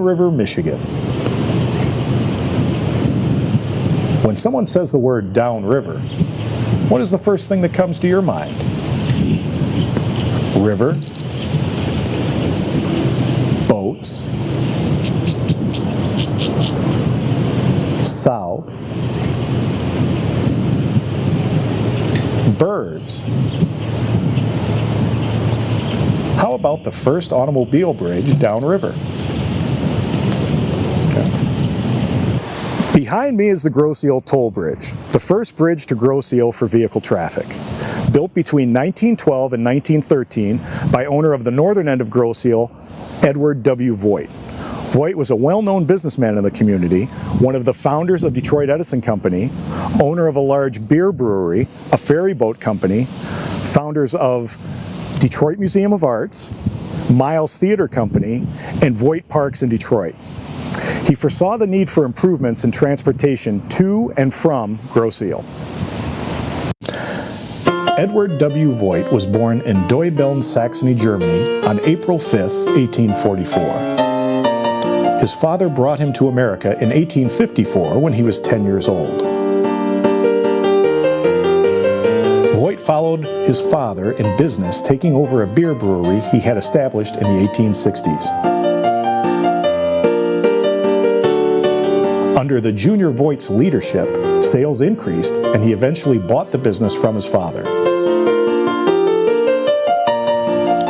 River, Michigan. When someone says the word downriver, what is the first thing that comes to your mind? River, boats, south, birds. How about the first automobile bridge downriver? Behind me is the Grosse Ile Toll Bridge, the first bridge to Grosse Ile for vehicle traffic. Built between 1912 and 1913 by owner of the northern end of Grosse Ile, Edward W. Voigt. Voigt was a well-known businessman in the community, one of the founders of Detroit Edison Company, owner of a large beer brewery, a ferry boat company, founders of Detroit Museum of Arts, Miles Theater Company, and Voigt Parks in Detroit. He foresaw the need for improvements in transportation to and from Grosse Ile. Edward W. Voigt was born in Deubeln, Saxony, Germany on April 5, 1844. His father brought him to America in 1854 when he was 10 years old. Voigt followed his father in business, taking over a beer brewery he had established in the 1860s. Under the Junior Voigt's leadership, sales increased and he eventually bought the business from his father.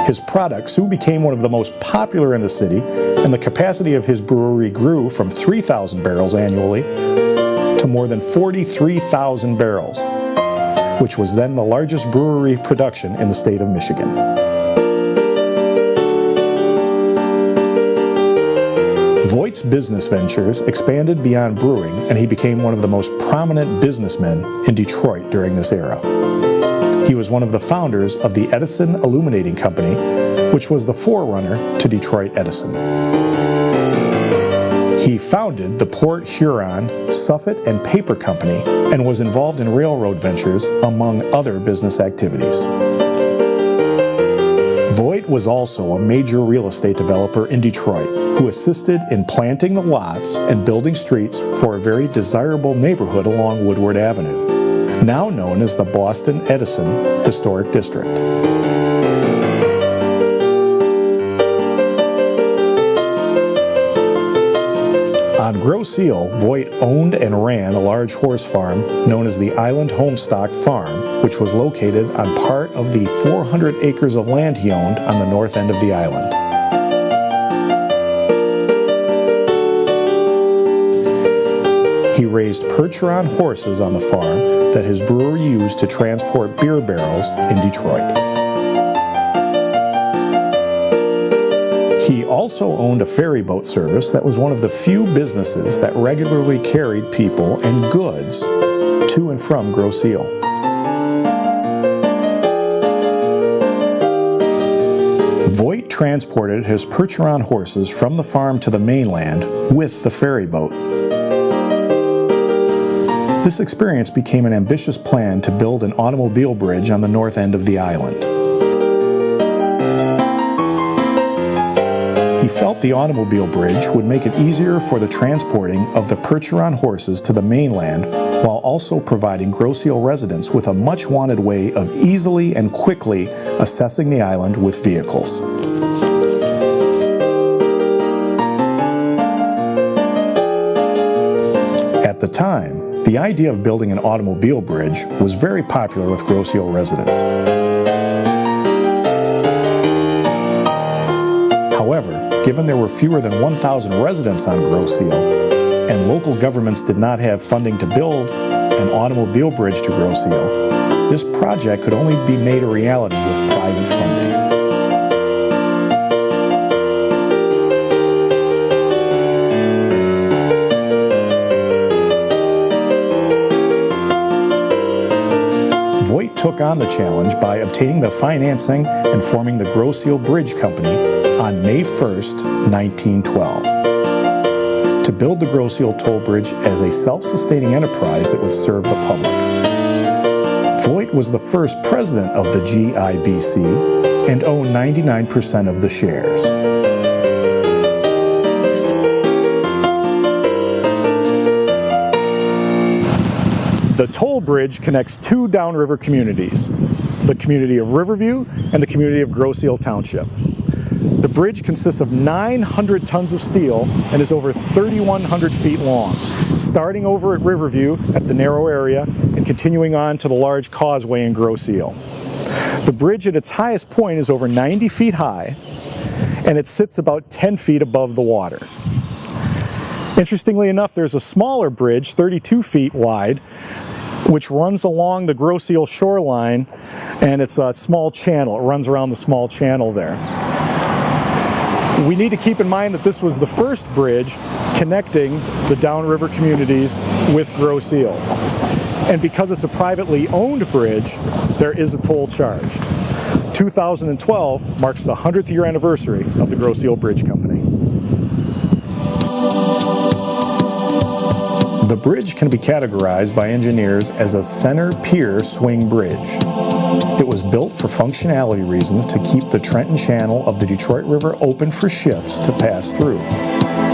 His product soon became one of the most popular in the city, and the capacity of his brewery grew from 3,000 barrels annually to more than 43,000 barrels, which was then the largest brewery production in the state of Michigan. Voigt's business ventures expanded beyond brewing, and he became one of the most prominent businessmen in Detroit during this era. He was one of the founders of the Edison Illuminating Company, which was the forerunner to Detroit Edison. He founded the Port Huron, Suffet, and Paper Company and was involved in railroad ventures, among other business activities. Voigt was also a major real estate developer in Detroit who assisted in planting the lots and building streets for a very desirable neighborhood along Woodward Avenue, now known as the Boston Edison Historic District. On Grosse Ile, Voigt owned and ran a large horse farm known as the Island Homestock Farm, which was located on part of the 400 acres of land he owned on the north end of the island. He raised Percheron horses on the farm that his brewery used to transport beer barrels in Detroit. He also owned a ferry boat service that was one of the few businesses that regularly carried people and goods to and from Grosse Ile. Voigt transported his Percheron horses from the farm to the mainland with the ferry boat. This experience became an ambitious plan to build an automobile bridge on the north end of the island. He felt the automobile bridge would make it easier for the transporting of the Percheron horses to the mainland, while also providing Grosse Ile residents with a much-wanted way of easily and quickly accessing the island with vehicles. At the time, the idea of building an automobile bridge was very popular with Grosse Ile residents. However, given there were fewer than 1,000 residents on Grosse Ile, and local governments did not have funding to build an automobile bridge to Grosse Ile, this project could only be made a reality with private funding. Voigt took on the challenge by obtaining the financing and forming the Grosse Ile Bridge Company on May 1st, 1912, to build the Grosse Ile Toll Bridge as a self-sustaining enterprise that would serve the public. Voigt was the first president of the GIBC and owned 99% of the shares. The toll bridge connects two downriver communities, the community of Riverview and the community of Grosse Ile Township. The bridge consists of 900 tons of steel and is over 3,100 feet long, starting over at Riverview at the narrow area and continuing on to the large causeway in Grosse Ile. The bridge at its highest point is over 90 feet high, and it sits about 10 feet above the water. Interestingly enough, there's a smaller bridge, 32 feet wide, which runs along the Grosse Ile shoreline, and it's a small channel. It runs around the small channel there. We need to keep in mind that this was the first bridge connecting the downriver communities with Grosse Ile. And because it's a privately owned bridge, there is a toll charged. 2012 marks the 100th year anniversary of the Grosse Ile Bridge Company. The bridge can be categorized by engineers as a center pier swing bridge. It was built for functionality reasons to keep the Trenton Channel of the Detroit River open for ships to pass through.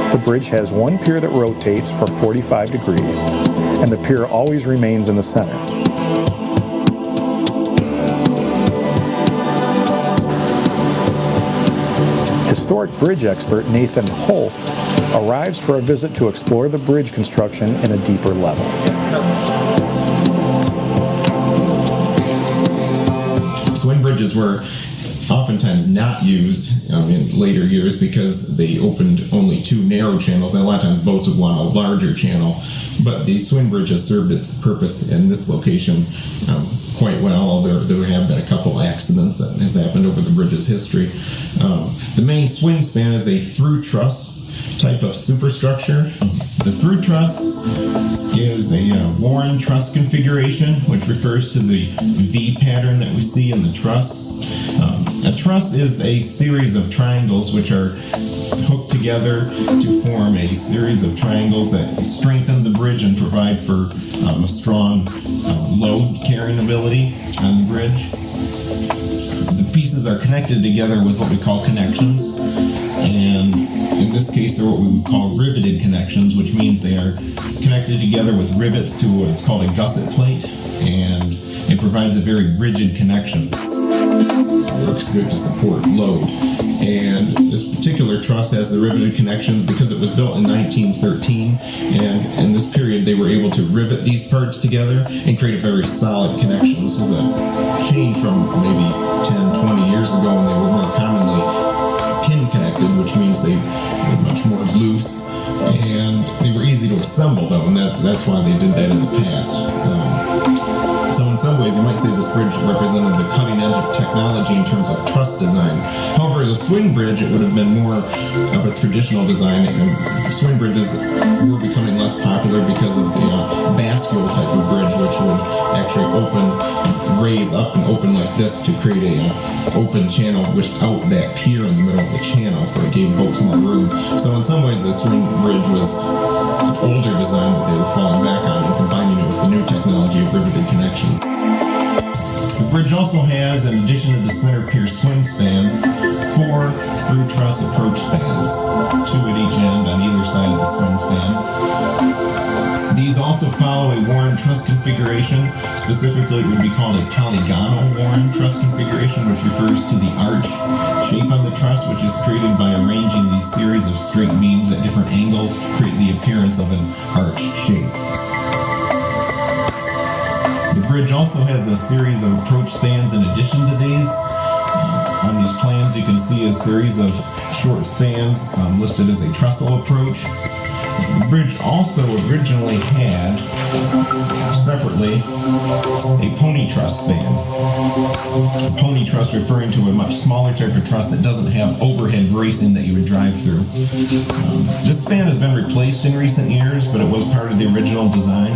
The bridge has one pier that rotates for 45 degrees, and the pier always remains in the center. Historic bridge expert Nathan Holt arrives for a visit to explore the bridge construction in a deeper level. Swing bridges were oftentimes not used in later years because they opened only two narrow channels, and a lot of times boats would want a larger channel. But the swing bridge has served its purpose in this location quite well. There have been a couple accidents that has happened over the bridge's history. The main swing span is a through truss type of superstructure. The through truss is a Warren truss configuration, which refers to the V pattern that we see in the truss. A truss is a series of triangles which are hooked together to form a series of triangles that strengthen the bridge and provide for a strong load carrying ability on the bridge. The pieces are connected together with what we call connections, and in this case they're what we would call riveted connections, which means they are connected together with rivets to what is called a gusset plate, and it provides a very rigid connection. It works good to support load. And this particular truss has the riveted connection because it was built in 1913, and in this period they were able to rivet these parts together and create a very solid connection. This was a change from maybe 10, 20 years ago when they were more commonly pin connected, which means they were much more loose, and they were easy to assemble though, and that's why they did that in the past. So in some ways you might say this bridge represented the cutting edge of technology in terms of truss design. However, as a swing bridge it would have been more of a traditional design, and swing bridges were becoming less popular because of the bascule type of bridge, which would actually raise up and open like this to create a open channel without that pier in the middle of the channel, so it gave boats more room. So in some ways the swing bridge was an older design that they were falling back on and combining it with the new technology of riveted connection. The bridge also has, in addition to the center pier swing span, 4 through truss approach spans, 2 at each end on either side of the swing span. These also follow a Warren truss configuration. Specifically, it would be called a polygonal Warren truss configuration, which refers to the arch shape on the truss, which is created by arranging these series of straight beams at different angles to create the appearance of an arch shape. The bridge also has a series of approach spans in addition to these. On these plans you can see a series of short spans listed as a trestle approach. The bridge also originally had, separately, a pony truss span. A pony truss referring to a much smaller type of truss that doesn't have overhead bracing that you would drive through. This span has been replaced in recent years, but it was part of the original design.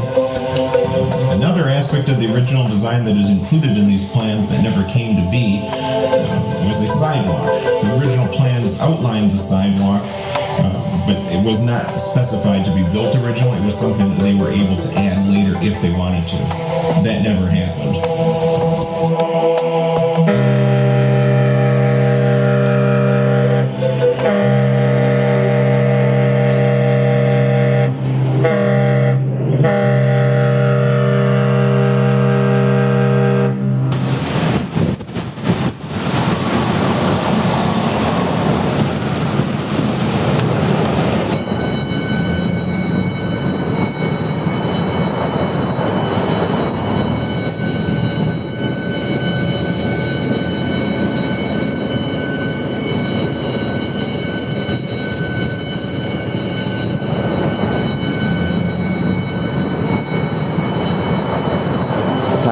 Another aspect of the original design that is included in these plans that never came to be was the sidewalk. The original plans outlined the sidewalk, but it was not specified to be built originally. It was something that they were able to add later if they wanted to. That never happened.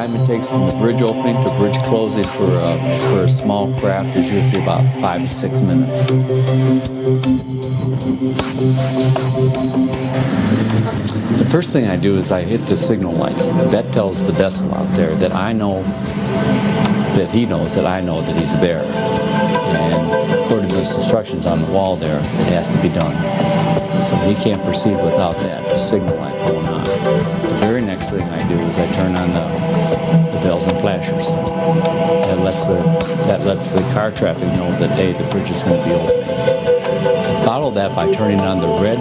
time it takes from the bridge opening to bridge closing for a small craft is usually about 5 to 6 minutes. The first thing I do is I hit the signal lights. That tells the vessel out there that I know that he knows that I know that he's there. And according to the instructions on the wall there, it has to be done. So he can't proceed without that signal light going on. The very next thing I do is I turn on the bells and flashers. That lets the car traffic know that, hey, the bridge is going to be open. Follow that by turning on the red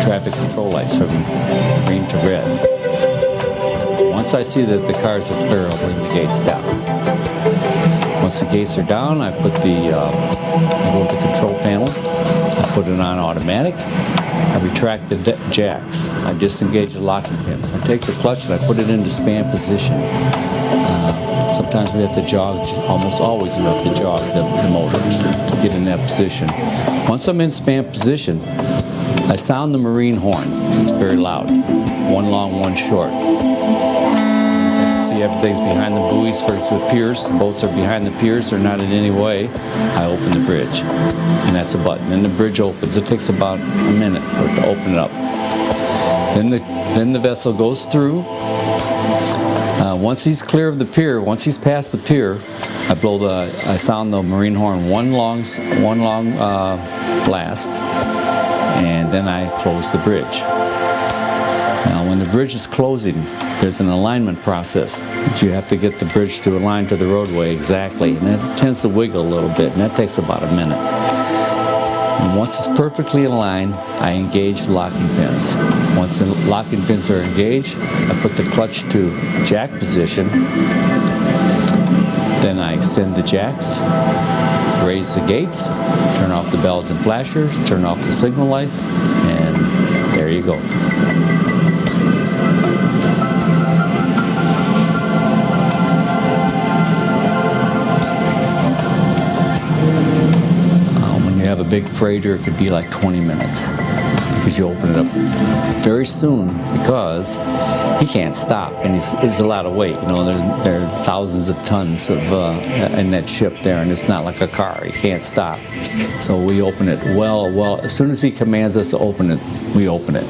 traffic control lights from green to red. Once I see that the cars are clear, I'll bring the gates down. Once the gates are down, I go to the control panel, I put it on automatic, I retract the jacks, I disengage the locking pins, I take the clutch and I put it into span position. Sometimes we have to jog, almost always we have to jog the motor to get in that position. Once I'm in span position, I sound the marine horn. It's very loud. One long, one short. See, everything's behind the buoys for the piers. The boats are behind the piers. They're not in any way. I open the bridge, and that's a button. Then the bridge opens. It takes about a minute for it to open it up. Then the vessel goes through. Once he's clear of the pier, once he's past the pier, I sound the marine horn one long blast, and then I close the bridge. Now, when the bridge is closing, there's an alignment process. You have to get the bridge to align to the roadway exactly, and that tends to wiggle a little bit, and that takes about a minute. And once it's perfectly aligned, I engage the locking pins. Once the locking pins are engaged, I put the clutch to jack position. Then I extend the jacks, raise the gates, turn off the bells and flashers, turn off the signal lights, and there you go. Have a big freighter, it could be like 20 minutes because you open it up very soon because he can't stop, and it's a lot of weight. You know, there are thousands of tons of in that ship there, and it's not like a car. He can't stop. So we open it well. As soon as he commands us to open it, we open it.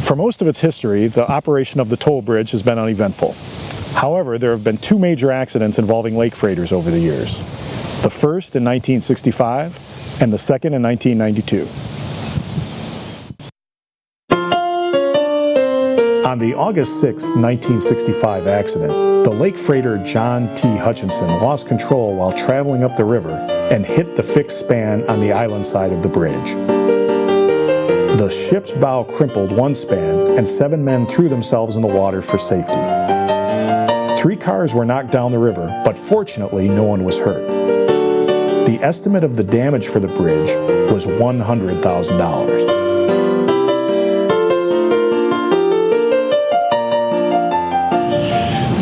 For most of its history, the operation of the toll bridge has been uneventful. However, there have been two major accidents involving lake freighters over the years. The first in 1965 and the second in 1992. On the August 6, 1965 accident, the lake freighter John T. Hutchinson lost control while traveling up the river and hit the fixed span on the island side of the bridge. The ship's bow crumpled one span, and 7 men threw themselves in the water for safety. 3 cars were knocked down the river, but fortunately no one was hurt. The estimate of the damage for the bridge was $100,000.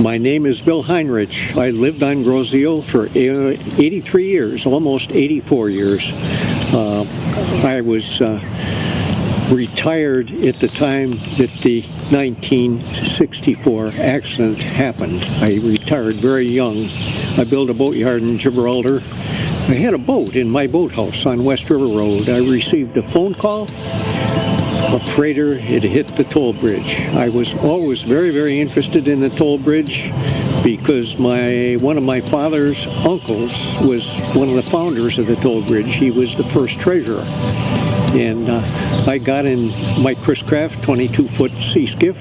My name is Bill Heinrich. I lived on Grosio for 83 years, almost 84 years. I was retired at the time that the 1964 accident happened. I retired very young. I built a boatyard in Gibraltar. I had a boat in my boathouse on West River Road. I received a phone call. A freighter had hit the toll bridge. I was always very, very interested in the toll bridge because one of my father's uncles was one of the founders of the toll bridge. He was the first treasurer. And I got in my Chris Craft 22-foot sea skiff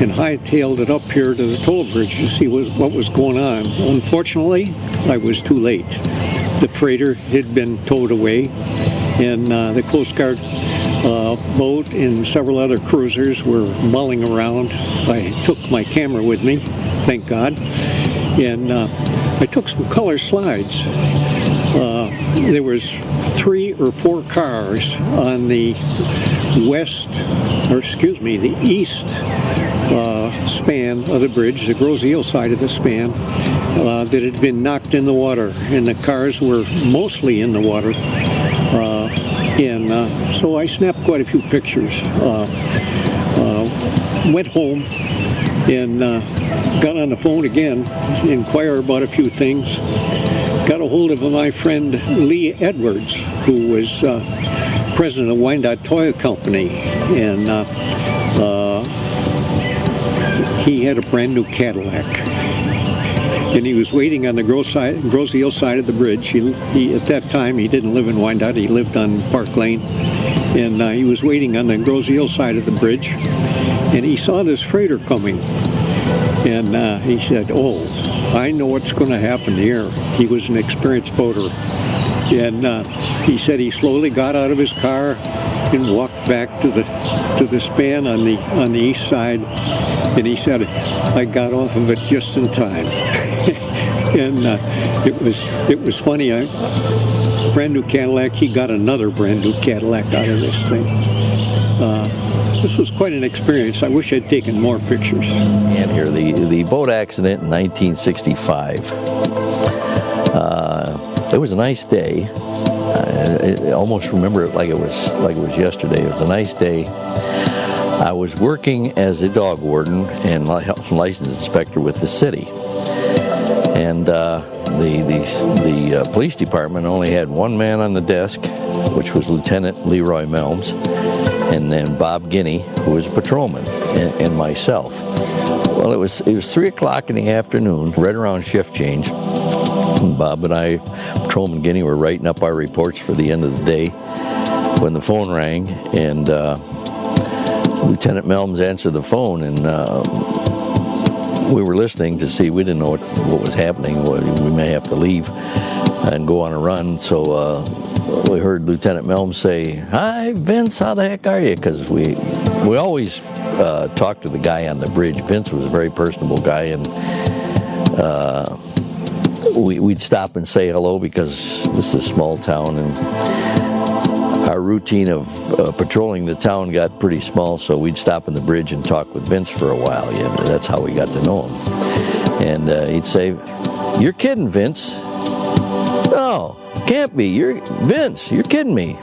and hightailed it up here to the toll bridge to see what was going on. Unfortunately, I was too late. The freighter had been towed away, and the Coast Guard boat and several other cruisers were mulling around. I took my camera with me, thank God, and I took some color slides. there was 3 or 4 cars on the the east span of the bridge, the Grosse Ile side of the span, that had been knocked in the water, and the cars were mostly in the water. So I snapped quite a few pictures. Went home and got on the phone again, inquire about a few things. Got a hold of my friend Lee Edwards, who was president of Wyandotte Toy Company, and he had a brand new Cadillac. And he was waiting on the Grosse Ile side of the bridge. He at that time, he didn't live in Wyandotte, he lived on Park Lane. And he was waiting on the Grosse Ile side of the bridge. And he saw this freighter coming. And he said, "Oh, I know what's going to happen here." He was an experienced boater. And he said he slowly got out of his car and walked back to the span on the east side. And he said, "I got off of it just in time." And it was funny. Brand new Cadillac. He got another brand new Cadillac out of this thing. This was quite an experience. I wish I'd taken more pictures. And here, the boat accident in 1965. It was a nice day. I almost remember it like it was yesterday. It was a nice day. I was working as a dog warden and health and license inspector with the city, and the police department only had one man on the desk, which was Lieutenant Leroy Melms, and then Bob Guinea, who was a patrolman, and myself. Well, it was 3 o'clock in the afternoon, right around shift change. And Bob and I, Patrolman Guinea, were writing up our reports for the end of the day when the phone rang, and Lieutenant Melms answered the phone, and we were listening to see. We didn't know what was happening. We may have to leave and go on a run. So we heard Lieutenant Melms say, "Hi, Vince, how the heck are you?" Because we always talked to the guy on the bridge. Vince was a very personable guy, and we'd stop and say hello because this is a small town, and our routine of patrolling the town got pretty small, so we'd stop on the bridge and talk with Vince for a while. Yeah, that's how we got to know him. And he'd say, "You're kidding, Vince." "Oh, can't be. You're Vince. You're kidding me."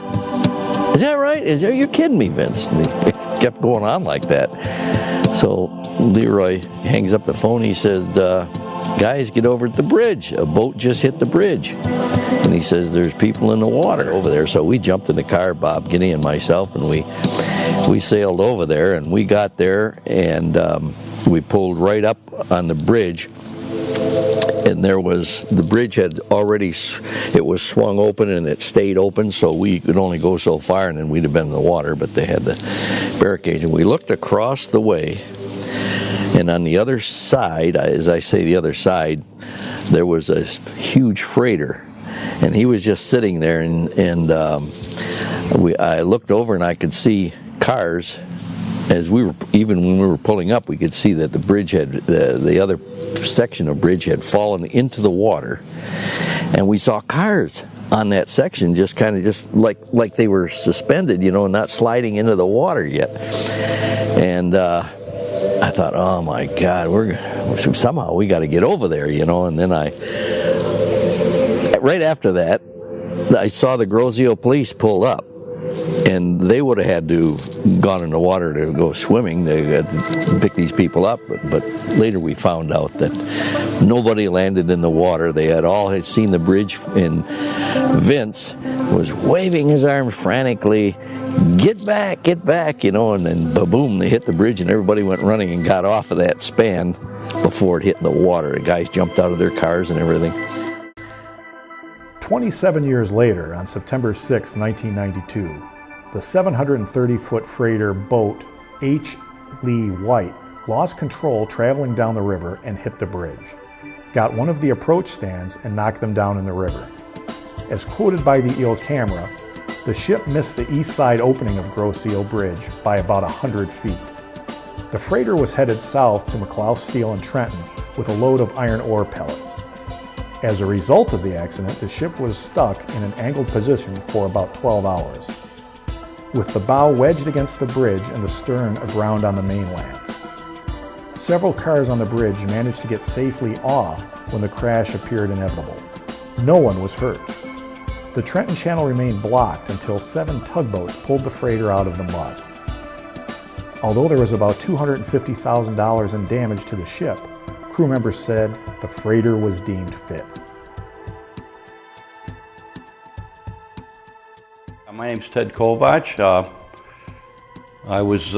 "Is that right? You're kidding me, Vince?" And he kept going on like that. So Leroy hangs up the phone. He said, "Guys, get over at the bridge. A boat just hit the bridge." And he says, "There's people in the water over there." So we jumped in the car, Bob Guinea and myself, and we sailed over there, and we got there, and we pulled right up on the bridge. And the bridge had already, it was swung open and it stayed open, so we could only go so far and then we'd have been in the water, but they had the barricade. And we looked across the way, and on the other side, as I say the other side, there was a huge freighter. And he was just sitting there, and I looked over and I could see cars. Even when we were pulling up, we could see that the bridge the other section of bridge had fallen into the water, and we saw cars on that section just like they were suspended, not sliding into the water yet. And I thought, oh my God, somehow we got to get over there, And then right after that, I saw the Grosse Ile police pull up. And they would have had to gone in the water to go swimming. They had to pick these people up. But later we found out that nobody landed in the water. They had seen the bridge, and Vince was waving his arms frantically, get back, And then boom, they hit the bridge, and everybody went running and got off of that span before it hit in the water. The guys jumped out of their cars and everything. 27 years later, on September 6, 1992, the 730-foot freighter boat H. Lee White lost control traveling down the river and hit the bridge, got one of the approach stands and knocked them down in the river. As quoted by the Ile camera, the ship missed the east side opening of Grosse Ile Bridge by about 100 feet. The freighter was headed south to McLeod Steel in Trenton with a load of iron ore pellets. As a result of the accident, the ship was stuck in an angled position for about 12 hours, with the bow wedged against the bridge and the stern aground on the mainland. Several cars on the bridge managed to get safely off when the crash appeared inevitable. No one was hurt. The Trenton Channel remained blocked until 7 tugboats pulled the freighter out of the mud. Although there was about $250,000 in damage to the ship, crew members said the freighter was deemed fit. My name's Ted Kovach. I was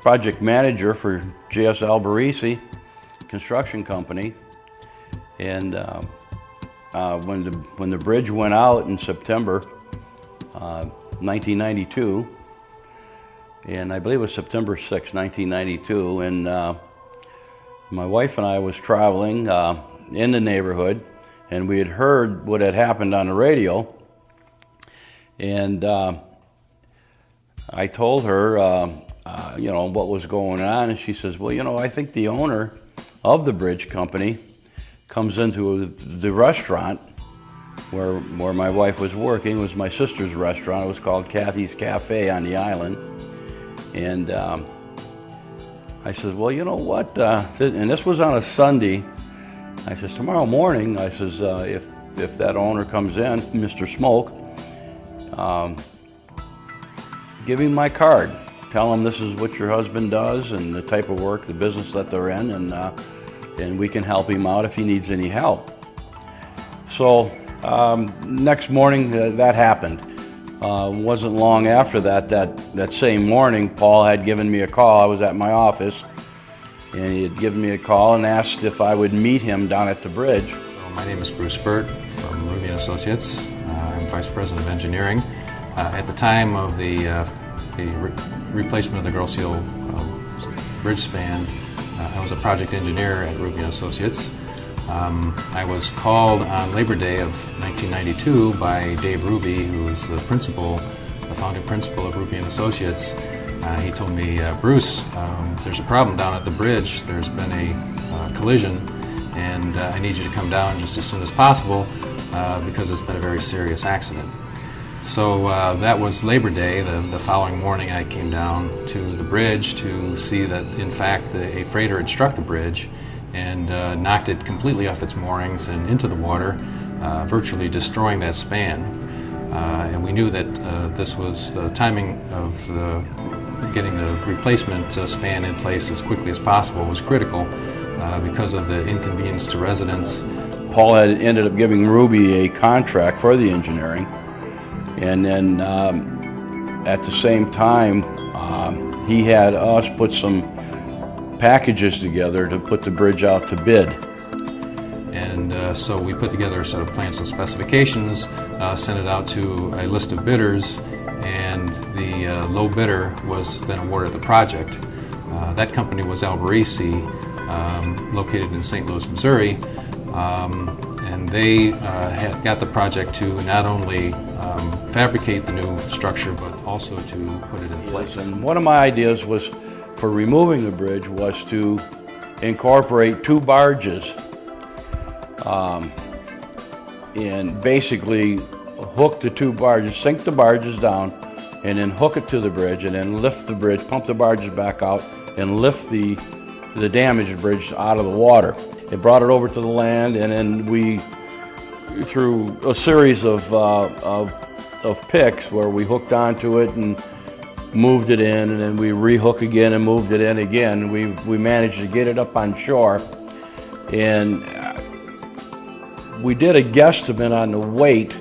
project manager for J.S. Albarisi Construction Company, and when the bridge went out in September 1992, and I believe it was September 6, 1992, and my wife and I was traveling in the neighborhood, and we had heard what had happened on the radio, and I told her, you know, what was going on, and she says, well, you know, I think the owner of the bridge company comes into the restaurant where my wife was working. It was my sister's restaurant. It was called Kathy's Cafe on the island. And I said, well, you know what? And this was on a Sunday. I says, tomorrow morning, I says, if that owner comes in, Mr. Smoke, give him my card. Tell him this is what your husband does and the type of work, the business that they're in, and we can help him out if he needs any help. So next morning that happened. Wasn't long after that same morning, Paul had given me a call. I was at my office, and he had given me a call and asked if I would meet him down at the bridge. So my name is Bruce Burt from Ruby & Associates. I'm Vice President of Engineering. At the time of the replacement of the Girl Seal bridge span, I was a project engineer at Ruby & Associates. I was called on Labor Day of 1992 by Dave Ruby, who was the founding principal of Ruby & Associates. He told me, Bruce, there's a problem down at the bridge. There's been a collision, and I need you to come down just as soon as possible because it's been a very serious accident. So that was Labor Day. The following morning I came down to the bridge to see that, in fact, a freighter had struck the bridge and knocked it completely off its moorings and into the water, virtually destroying that span. And we knew that this was the timing of getting the replacement span in place as quickly as possible was critical because of the inconvenience to residents. Paul had ended up giving Ruby a contract for the engineering, and then at the same time he had us put some packages together to put the bridge out to bid. And so we put together a set of plans and specifications, sent it out to a list of bidders, and the low bidder was then awarded the project. That company was Albarisi, located in St. Louis, Missouri, and they had got the project to not only fabricate the new structure but also to put it in place. And one of my ideas was for removing the bridge was to incorporate 2 barges and basically hook the 2 barges, sink the barges down, and then hook it to the bridge, and then lift the bridge, pump the barges back out, and lift the damaged bridge out of the water. It brought it over to the land, and then we, through a series of picks where we hooked onto it and moved it in, and then we rehook again and moved it in again. We managed to get it up on shore, and we did a guesstimate on the weight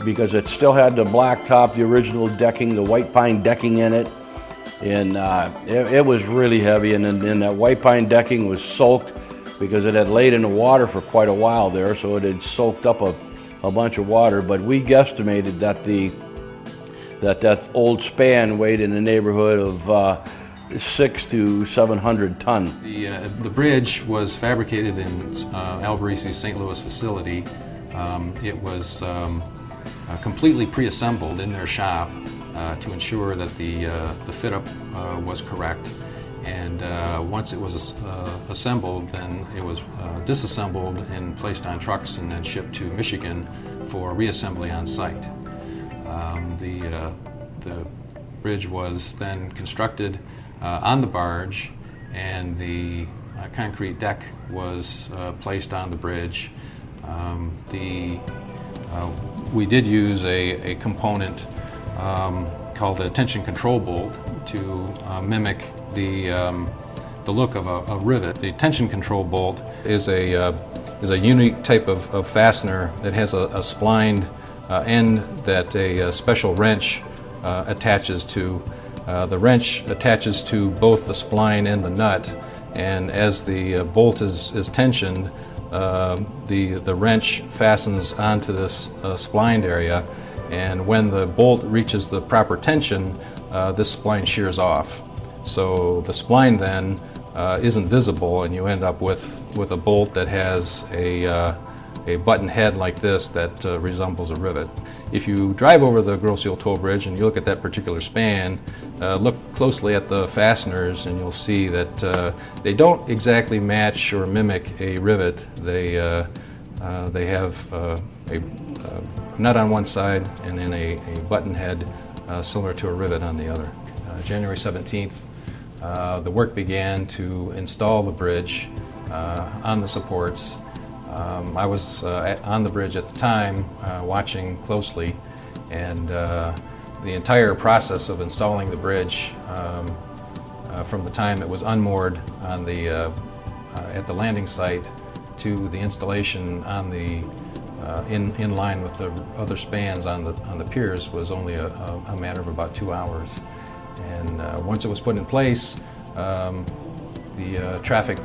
because it still had the blacktop, the original decking, the white pine decking in it, and it was really heavy, and then that white pine decking was soaked because it had laid in the water for quite a while there, so it had soaked up a bunch of water. But we guesstimated that that old span weighed in the neighborhood of 600 to 700 ton. The bridge was fabricated in Albarisi's St. Louis facility. It was completely pre-assembled in their shop to ensure that the fit-up was correct. And once it was assembled, then it was disassembled and placed on trucks and then shipped to Michigan for reassembly on site. The bridge was then constructed on the barge, and the concrete deck was placed on the bridge. We did use a component called a tension control bolt to mimic the look of a rivet. The tension control bolt is a unique type of fastener that has a splined end that a special wrench attaches to. The wrench attaches to both the spline and the nut, and as the bolt is tensioned, the wrench fastens onto this splined area, and when the bolt reaches the proper tension, this spline shears off. So the spline then isn't visible, and you end up with a bolt that has a button head like this that resembles a rivet. If you drive over the Grosse Ile toll bridge and you look at that particular span, look closely at the fasteners and you'll see that they don't exactly match or mimic a rivet. They have a nut on one side and then a button head similar to a rivet on the other. January 17th, the work began to install the bridge on the supports. I was on the bridge at the time, watching closely, and the entire process of installing the bridge, from the time it was unmoored on at the landing site to the installation on in line with the other spans on the piers, was only a matter of about 2 hours. And once it was put in place, the traffic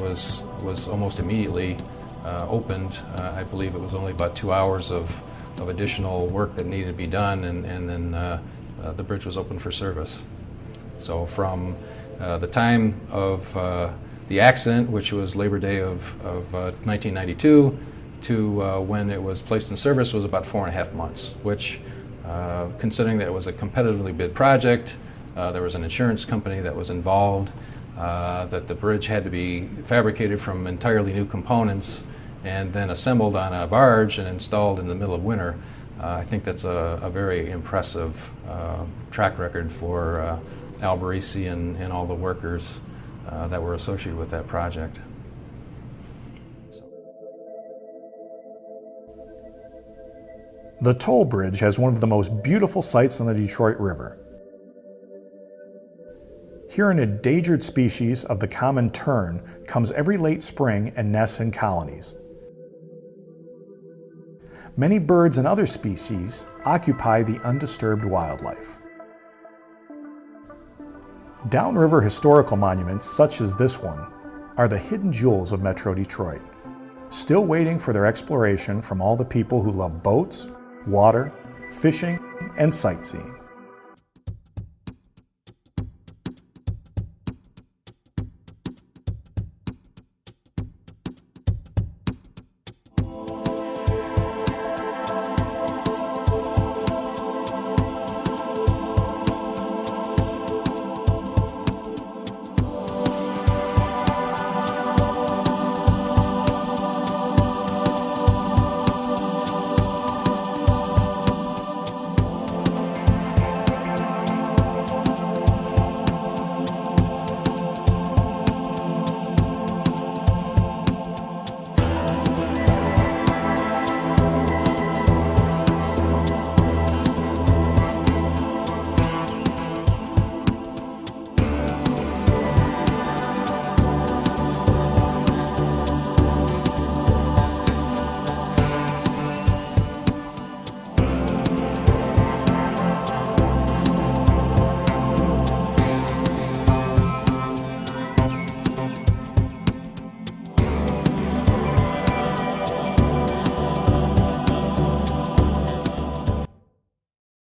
was almost immediately opened. I believe it was only about 2 hours of additional work that needed to be done, and then the bridge was open for service. So from the time of the accident, which was Labor Day of 1992, to when it was placed in service was about 4.5 months, which, considering that it was a competitively bid project, there was an insurance company that was involved, that the bridge had to be fabricated from entirely new components and then assembled on a barge and installed in the middle of winter. I think that's a very impressive track record for Al Barisi and all the workers that were associated with that project. The toll bridge has one of the most beautiful sights on the Detroit River. Here an endangered species of the common tern comes every late spring and nests in colonies. Many birds and other species occupy the undisturbed wildlife. Downriver historical monuments such as this one are the hidden jewels of Metro Detroit, still waiting for their exploration from all the people who love boats, water, fishing, and sightseeing.